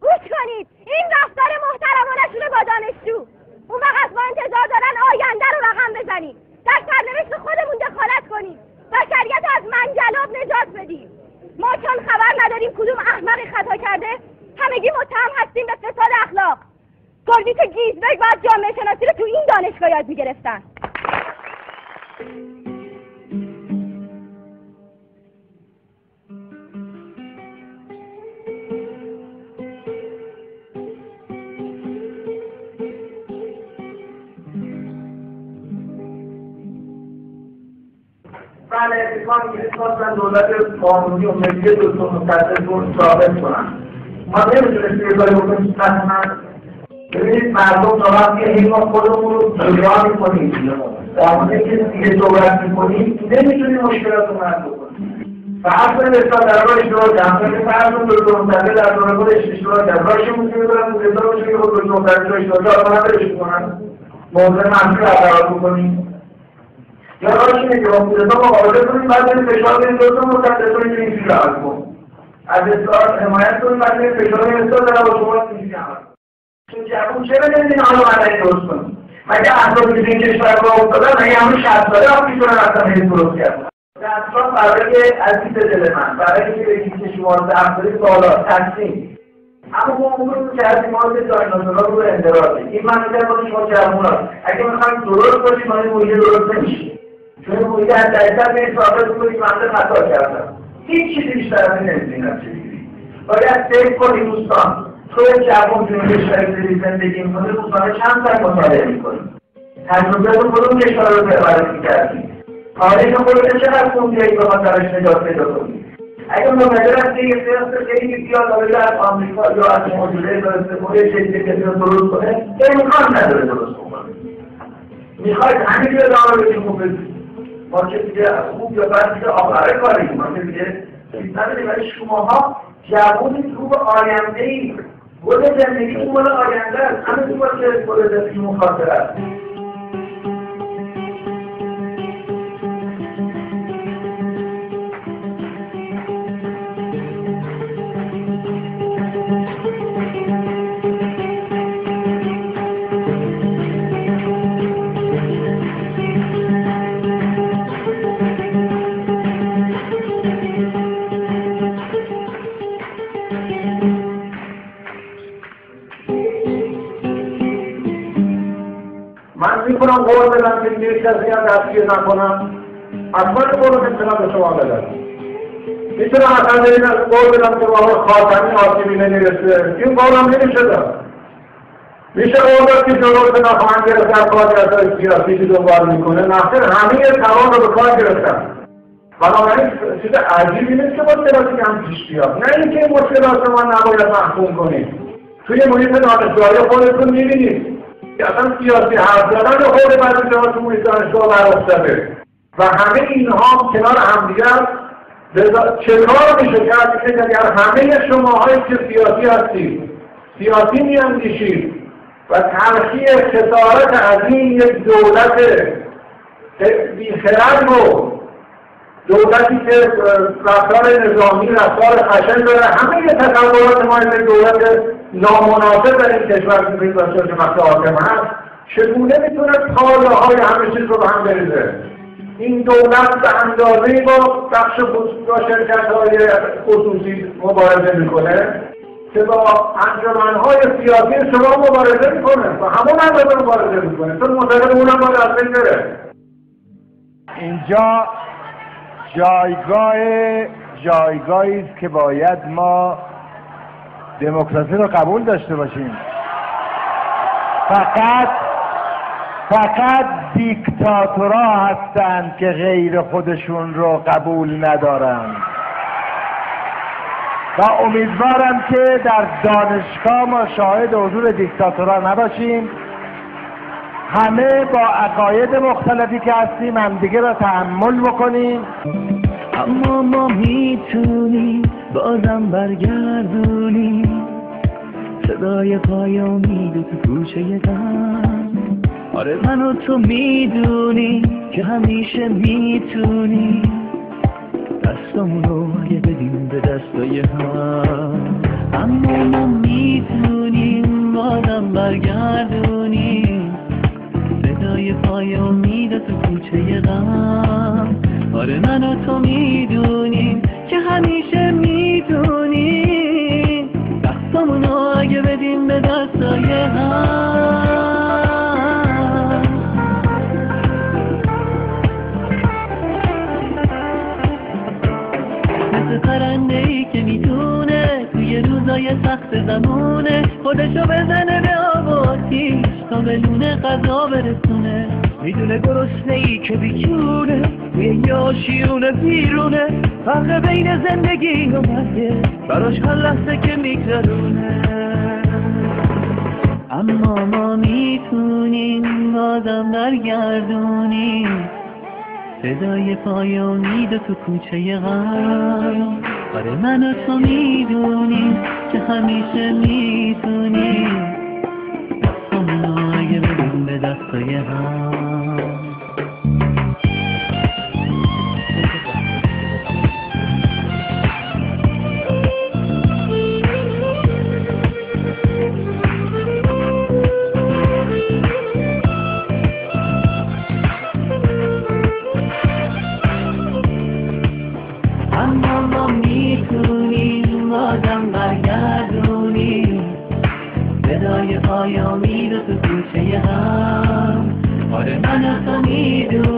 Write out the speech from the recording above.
گوش کنید این رفتار محترمانشون با دانشجو. اون وقت ما انتظار دارن آینده رو رقم بزنیم، در سرنوشت خودمون دخالت کنیم، بشریت از منجلاب نجات بدیم. ما چون خبر نداریم کدوم احمقی خطا کرده همگی متهم هستیم به فساد اخلاق. گردی که گیزبرگ باید جامعه شناسی رو تو این دانشگاه یاد می‌گرفتن. بله اتفاقی که خواستن دولت قانونی و ملی دکتر مصدق رو ثابت کنن. ما نمیتونستیم یه کاری بکنیم حتما. ببینید مردم تا وقتی ما خودمون رو جدا میکنیم در مورد که دیگه صحبت میکنیم نمیتونیم مشکلات رو حل بکنیم. فرض کنید اصلا در راه اشتراک همسایه فرض کنید دکتر مصدق در دوره خودش اشتراک کرد. راهش میتونیم برن روزگار باشه که خود دکتر مصدق رو اشتراک کنن برش کنن. موضوع منفی برقرار بکنیم. یا راهش اینه که با کودتا مقابله کنیم بعد بریم فشار بدیم دکتر مصدق رو اینجوری اینجوری عمل کن. از اصلاح حمایت کنیم بعد بریم فشار بدیم اصلاح در با شما اینجوری عمل کن. چون جوون چرا نمیدین حالا مدنی درست کنیم؟ مگه اطراف که این کشور را افتادن مگه همون 60 ساله هم میتونن اصلا هیچ درست کردن؟ اطراف برای عزیز دل من برای که بگید که شما افزاری بالا تقسیم اما ما اون که از ایمان به دایناسورها رو اندرازه این منطقه با شما جوون هست اگه میخوایم درست باشیم ما این محیط درست نمیشه چون این محیط از دریتر به این ثابت کنید منطقه خطا کردن هیچ چیزی بیشتر از این نمیدونم چجوری باید سیف کنید دوستان توی جوان توی کشوری زندگی میکنه روزانه چند ساعت مطالعه میکنیم تجربه رو کدوم کشور رو بررسی کردیم تاریخ خودت چقدر خوندی اگه بخواد درش نجات پیدا کنی اگه منتظر هستی یه سیاست خیلی بیاد از آمریکا یا از موجوده داره استفاده جدید که درست کنه که امکان نداره درست کنه میخواید همین رو ادامه بدیم خوب ما که دیگه خوب یا بد دیگه آخره کاریم ما که دیگه نداریم ولی شماها جوونید رو به آینده‌ای گل زندگی مال آینده است همه تو باید که گل زندگی مخاطره است میکنم قول بدم که یک کسی هم دستگیر نکنم اصلا قول نمیتونم به شما بدم میتونم اصلا این قول بدم که با خاتمی آسیبی نمیرسه این قول هم نمیشه دارم میشه قول داد که جلوت نخواهند گرفتن کاری از سیاسی که دنبال میکنه نخیر همه توان رو به کار گرفتن بنابراین چیز عجیبی نیست که مشکلاتی که هم پیش بیاد نه اینکه این مشکلات ما نباید محکوم کنیم توی محیط دانشگاهی خودتون میبینید اصلا سیاسی حرف زدن خود بعضی جاها تو محیط دانشگاه برافتاده و همه اینها کنار همدیگه چه کار میشه کرد که اگر همه شماهایی که سیاسی هستید سیاسی میاندیشید و تلخی خسارت عظیم یک دولت بیخرد رو دولتی که رفتار نظامی رفتار خشن داره همه تصورات ما این دولت نامناسب در این کشور که بید باشه که وقت حاکم هست چگونه میتونه پایه‌های همه چیز رو به هم بریزه این دولت به اندازه‌ای با بخش با شرکت‌های خصوصی مبارزه میکنه که با انجمن‌های سیاسی شما مبارزه میکنه و همون اندازه مبارزه میکنه چون منتظر اونم باید از بین بره اینجا جایگاهی است که باید ما دموکراسی رو قبول داشته باشیم فقط دیکتاتورها هستند که غیر خودشون رو قبول ندارن و امیدوارم که در دانشگاه ما شاهد حضور دیکتاتورها نباشیم همه با عقاید مختلفی که هستیم همدیگه را تحمل بکنیم اما ما میتونیم بازم برگردونیم صدای پای امید تو گوشه غم آره من و تو میدونیم که همیشه میتونیم دستامونو بدیم به دستای هم من و تو میدونیم که همیشه میتونیم دستامونو اگه بدیم به دستای هم. مثل پرنده‌ای که میتونه توی روزای سخت زمونه خودشو بزنه به آب و آتیش تا به لونه غذا برسونه. میدونه گرسنه‌ای که بیچونه توی یاشیونه بیرونه فرق بین زندگی و مرگه براش هر لحظه که میگذرونه. اما ما میتونیم بازم برگردونیم صدای پای امید تو کوچه غم. آره من و تو میدونیم که همیشه میتونیم دستامونو اگه بدیم به دستای هم. اما ما میتونیم بازم برگردونیم صدای پای امید تو کوچه هم. آره من و تو میدونیم